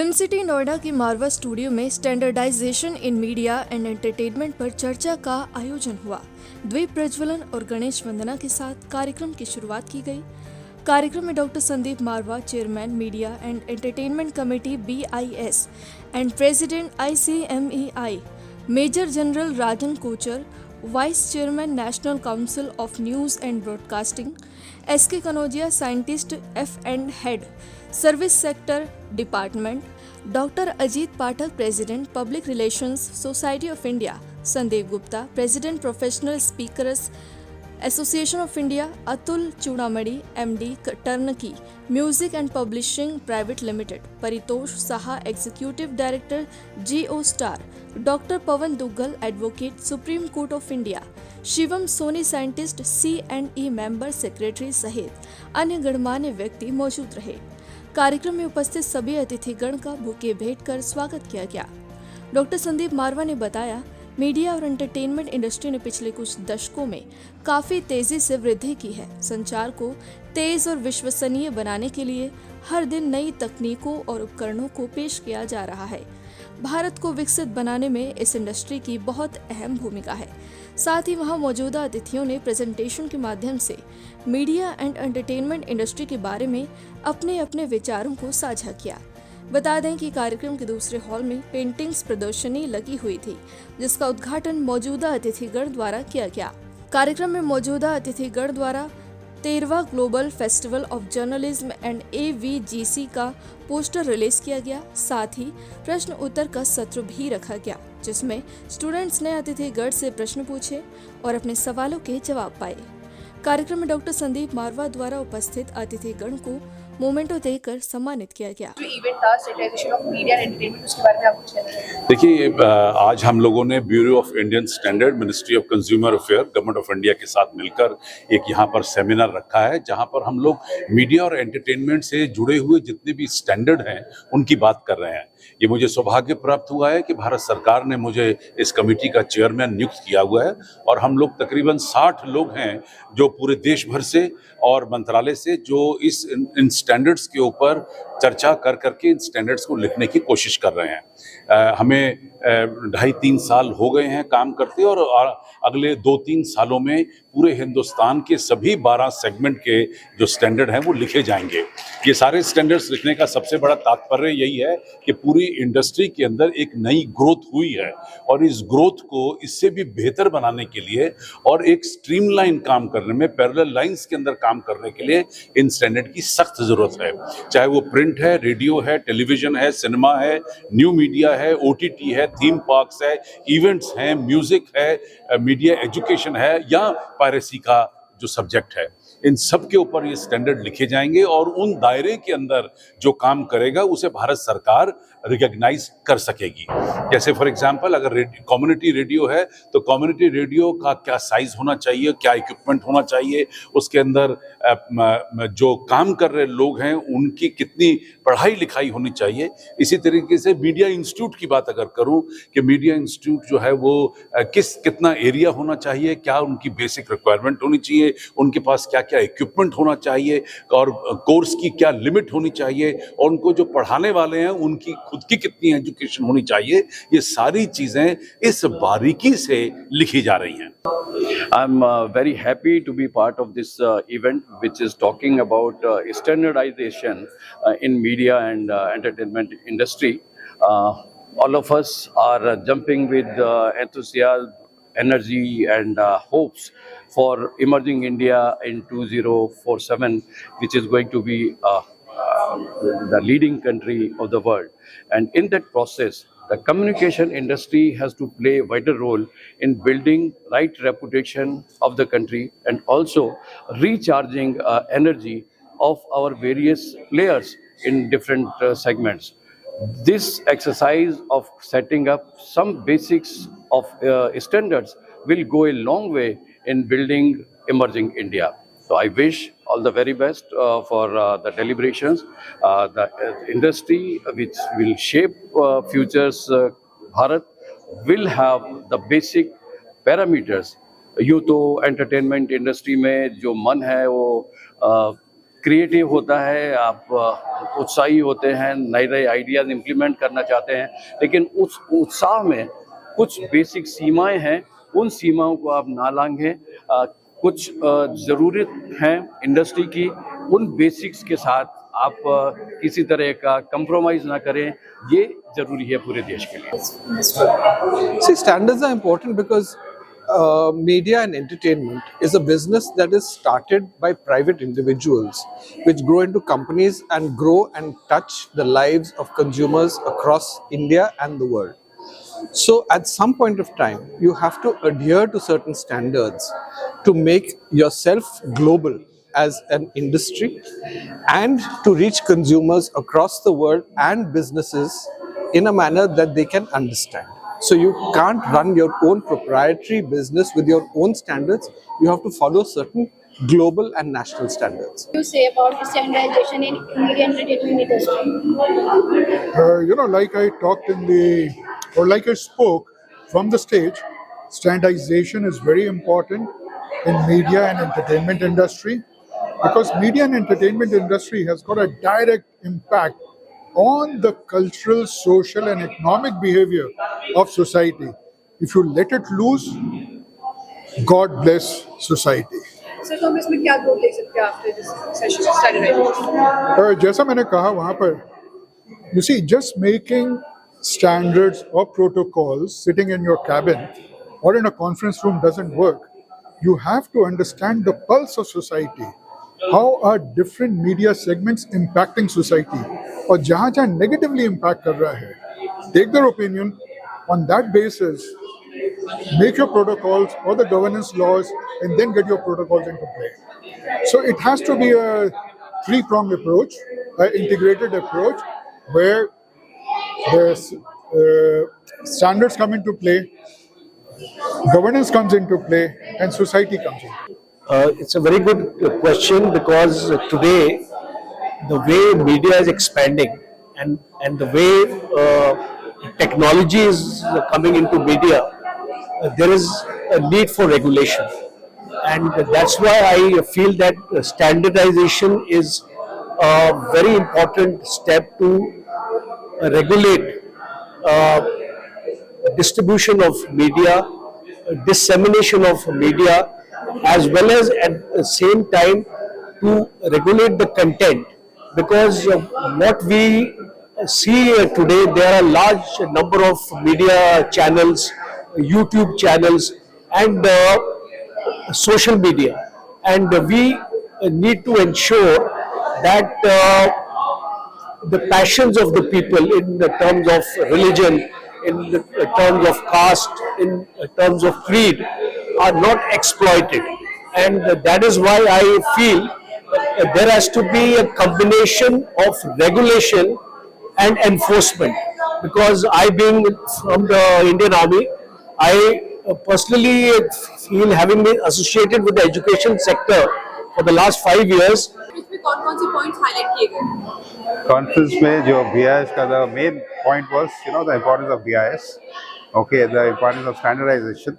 Film city Noida की Marwah studio में standardization in media and entertainment पर चर्चा का आयोजन हुआ। द्वीप प्रज्वलन और गणेश वंदना के साथ कार्यक्रम की शुरुआत की गई। कार्यक्रम में doctor Sandeep Marwah, chairman media and entertainment committee BIS and president ICMEI, major general Rajan Kochar, vice chairman national council of news and broadcasting, SK Kanaujia, scientist F&, head service sector department, doctor Ajit Pathak, president public relations society of India, Sandeep Gupta, president professional speakers association of India, Atul Chudamani, MD turnkey music and publishing private limited, Paritosh Saha, executive director GO star, doctor Pawan Duggal, advocate supreme court of India, Shivam Soni, scientist C&E member secretary सहित अन्य गणमान्य व्यक्ति मौजूद रहे। कार्यक्रम में उपस्थित सभी अतिथिगण का बुके भेंट कर स्वागत किया गया। डॉक्टर संदीप मारवा ने बताया, मीडिया और एंटरटेनमेंट इंडस्ट्री ने पिछले कुछ दशकों में काफी तेजी से वृद्धि की है। संचार को तेज और विश्वसनीय बनाने के लिए हर दिन नई तकनीकों और उपकरणों को पेश किया जा रहा है। भारत को विकसित बनाने में इस इंडस्ट्री की बहुत अहम भूमिका है। साथ ही वहां मौजूदा अतिथियों ने प्रेजेंटेशन के माध्यम से मीडिया एंड एंटरटेनमेंट इंडस्ट्री के बारे में अपने अपने विचारों को साझा किया। बता दें कि कार्यक्रम के दूसरे हॉल में पेंटिंग्स प्रदर्शनी लगी हुई थी, जिसका उद्घाटन मौजूदा अतिथिगण द्वारा किया गया। कार्यक्रम में मौजूदा अतिथिगण द्वारा 13वां global festival of journalism and AVGC का पोस्टर रिलीज किया गया। साथ ही प्रश्न उत्तर का सत्र भी रखा गया, जिसमें स्टूडेंट्स ने अतिथिगण से प्रश्न पूछे और अपने सवालों के जवाब पाए। कार्यक्रम में डॉक्टर संदीप मारवा द्वारा उपस्थित अतिथिगण को मोमेंटो देकर सम्मानित किया गया। जो इवेंट था standardization of media and entertainment, उसके बारे में आप कुछ कहना चाहेंगे? देखिए, आज हम लोगों ने bureau of Indian standard, ministry of consumer affair, government of India के साथ मिलकर एक यहाँ पर सेमिनार रखा है, जहाँ पर हम लोग मीडिया और एंटरटेनमेंट से जुड़े हुए जितने भी स्टैंडर्ड हैं उनकी बात कर रहे हैं। ये मुझे सौभाग्य प्राप्त हुआ है कि भारत सरकार ने मुझे इस कमेटी का चेयरमैन नियुक्त किया हुआ है और हम लोग तकरीबन 60 लोग हैं जो पूरे देश भर से और मंत्रालय से जो इन स्टैंडर्ड्स के ऊपर चर्चा कर करके इन स्टैंडर्ड्स को लिखने की कोशिश कर रहे हैं। हमें 2.5-3 साल हो गए हैं काम करते और अगले 2-3 सालों में पूरे हिंदुस्तान के सभी 12 सेगमेंट के जो स्टैंडर्ड हैं वो लिखे जाएंगे। ये सारे स्टैंडर्ड्स लिखने का सबसे बड़ा तात्पर्य यही है कि पूरी इंडस्ट्री के अंदर एक नई ग्रोथ हुई है और इस ग्रोथ को इससे भी बेहतर बनाने के लिए और एक स्ट्रीमलाइन काम करने में, पैरेलल लाइंस के अंदर काम करने के लिए इन स्टैंडर्ड की सख्त जरूरत है। चाहे वो प्रिंट है, रेडियो है, टेलीविजन है, सिनेमा है, न्यू मीडिया है, OTT है, थीम पार्क्स है, इवेंट्स हैं, म्यूजिक है, मीडिया एजुकेशन है या पायरेसी का जो सब्जेक्ट है, इन सब के ऊपर ये स्टैंडर्ड लिखे जाएंगे और उन दायरे के अंदर जो काम करेगा उसे भारत सरकार रिकॉग्नाइज कर सकेगी। जैसे फॉर एग्जांपल, अगर कम्युनिटी रेडियो है तो कम्युनिटी रेडियो का क्या साइज होना चाहिए, क्या इक्विपमेंट होना चाहिए, उसके अंदर जो काम कर रहे लोग हैं उनकी कितनी पढ़ाई लिखाई होनी चाहिए। इसी तरीके से मीडिया इंस्टीट्यूट की बात अगर करूं कि मीडिया इंस्टीट्यूट जो है वो कितना एरिया होना चाहिए, क्या उनकी बेसिक रिक्वायरमेंट होनी चाहिए, उनके पास क्या क्या इक्विपमेंट होना चाहिए और कोर्स की क्या लिमिट होनी चाहिए और उनको जो पढ़ाने वाले हैं उनकी खुद की कितनी एजुकेशन होनी चाहिए, ये सारी चीजें इस बारीकी से लिखी जा रही हैं। I'm very happy to be part of this event, which is talking about standardization in media and entertainment industry. All of us are jumping with enthusiasm, energy and hopes for emerging India in 2047, which is going to be the leading country of the world. And in that process, the communication industry has to play a vital role in building right reputation of the country and also recharging energy of our various players in different segments. This exercise of setting up some basics of standards will go a long way in building emerging India. So I wish all the very best for the deliberations, the industry which will shape futures Bharat will have the basic parameters. यूँ तो entertainment industry में जो मन है वो creative होता है, आप उत्साही होते हैं, नए नए आइडियाज़ इम्प्लीमेंट करना चाहते हैं, लेकिन उस उत्साह में कुछ बेसिक सीमाएं हैं, उन सीमाओं को आप ना लांघें। कुछ ज़रूरत हैं इंडस्ट्री की, उन बेसिक्स के साथ आप किसी तरह का कंप्रोमाइज़ ना करें, ये ज़रूरी है पूरे देश के लिए। See, standards are important because media and entertainment is a business that is started by private individuals, which grow into companies and grow and touch the lives of consumers across India and the world. So, at some point of time, you have to adhere to certain standards to make yourself global as an industry and to reach consumers across the world and businesses in a manner that they can understand. So you can't run your own proprietary business with your own standards. You have to follow certain global and national standards. You say about the standardization in media and entertainment industry? Like I talked like I spoke from the stage, standardization is very important in media and entertainment industry, because media and entertainment industry has got a direct impact on the cultural, social and economic behavior of society. If you let it loose, God bless society. Sir तो हम इसमें क्या growth देख सकते हैं after this session standardisation? जैसा मैंने कहा वहाँ पर, you see, just making standards or protocols sitting in your cabin or in a conference room doesn't work. You have to understand the pulse of society. How are different media segments impacting society? और जहाँ जहाँ negatively impact कर रहा है, take their opinion on that basis, make your protocols or the governance laws, and then get your protocols into play. So it has to be a three-pronged approach, an integrated approach, where the standards come into play, governance comes into play, and society comes in. It's a very good question, because today the way media is expanding and the way technology is coming into media, there is a need for regulation, and that's why I feel that standardization is a very important step to regulate distribution of media, dissemination of media, as well as at the same time to regulate the content, because what we see today, there are a large number of media channels, YouTube channels and social media, and we need to ensure that the passions of the people in the terms of religion, in the terms of caste, in terms of creed, are not exploited. And that is why I feel there has to be a combination of regulation and enforcement, because I, being from the Indian Army, I personally feel, having been associated with the education sector for the last 5 years. इसमें कौन-कौन से points highlight किए गए? Conference में जो BIS का the main point was, the importance of BIS, okay, the importance of standardization,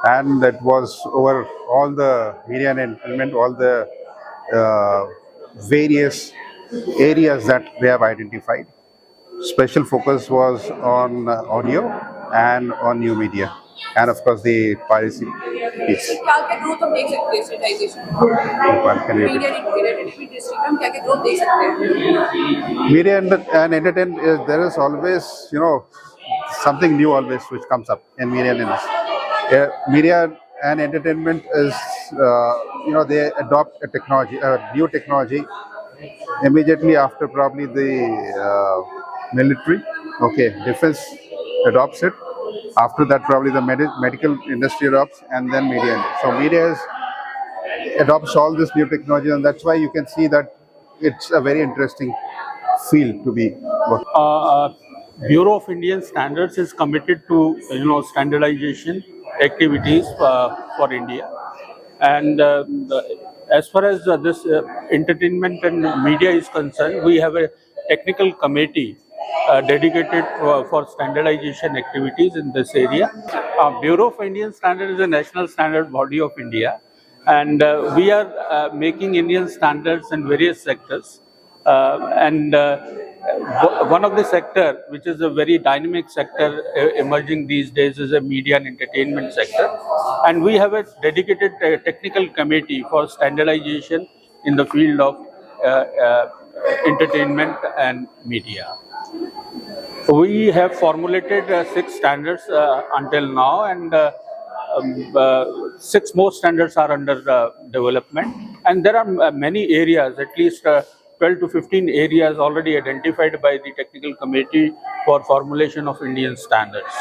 and that was over all the media and entertainment, all the various areas that they have identified. Special focus was on audio and on new media, and of course the piracy piece. क्या-क्या growth हम देख सकते हैं standardisation में? Media and entertainment industry में हम क्या-क्या growth देख सकते हैं? Media and entertainment, there is always, something new always which comes up in media and industry. Media and entertainment is, they adopt a technology, a new technology, immediately after probably the military, okay, defense adopts it. After that, probably the medical industry adopts, and then media. So media adopts all this new technology, and that's why you can see that it's a very interesting field to be. Bureau of Indian Standards is committed to standardization activities for India, and as far as this entertainment and media is concerned, we have a technical committee dedicated for standardization activities in this area. Bureau of Indian Standards is a national standard body of India, And we are making Indian standards in various sectors. One of the sector, which is a very dynamic sector emerging these days, is a media and entertainment sector. And we have a dedicated technical committee for standardization in the field of entertainment and media. We have formulated 6 standards until now, and 6 more standards are under development. And there are many areas, at least 12 to 15 areas already identified by the technical committee for formulation of Indian standards.